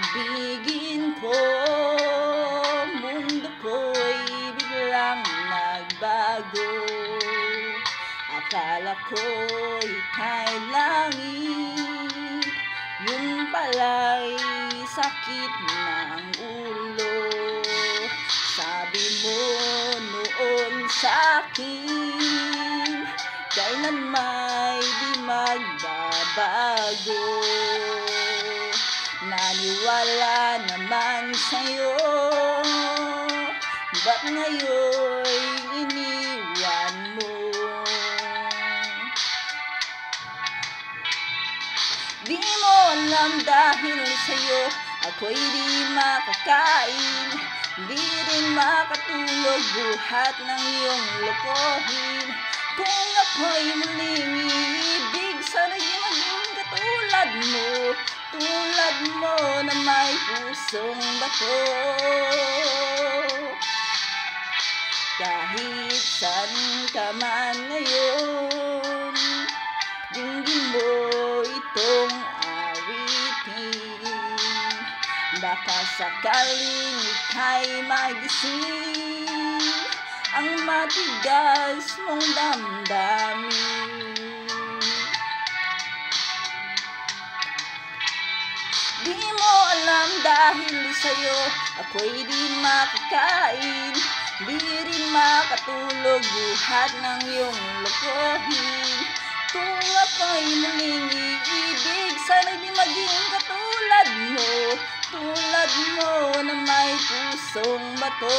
Kaibigin ko, mundo ko'y biglang nagbago. Akala ko'y ika'y langit, yun pala'y sakit ng ulo. Sabi mo noon sa'kin, kailan may di magbabago. Naniwala naman sa'yo, ba't ngayon'y iniwan mo? Di mo alam dahil sa'yo ako'y di makakain, di rin makatulog buhat ng iyong lokohin. Kung ako'y muling iibig, sana'y di maging katulad mo, tulad mo na may pusong bato. Kahit saan ka man ngayon, dinggin mo itong awitin. Baka sakaling ika'y magising ang matigas mong damdamin. Di mo alam dahil sa'yo ako'y di makakain, di rin makatulog buhat ng iyong lokohin. Kung ako'y muling iibig, sana'y di maging katulad mo, tulad mo na may pusong bato.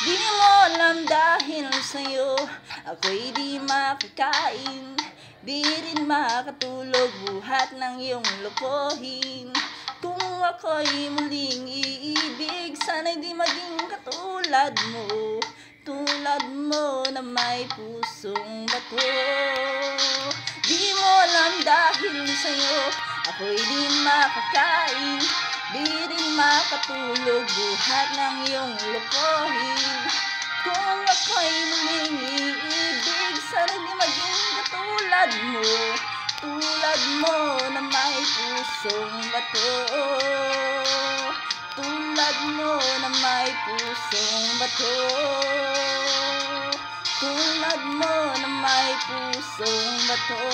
Di mo alam dahil sa'yo ako'y di makakain, di rin makatulog buhat ng iyong lokohin. Kung ako'y muling iibig, sana'y di maging katulad mo, tulad mo na may pusong bato. Di mo alam dahil sa'yo ako'y di makakain, di rin makatulog buhat ng iyong lokohin. Kung ako'y muling iibig, sana'y di maging katulad mo, tulad mo na may pusong bato. Tulad mo na may pusong bato. Tulad mo na may pusong bato.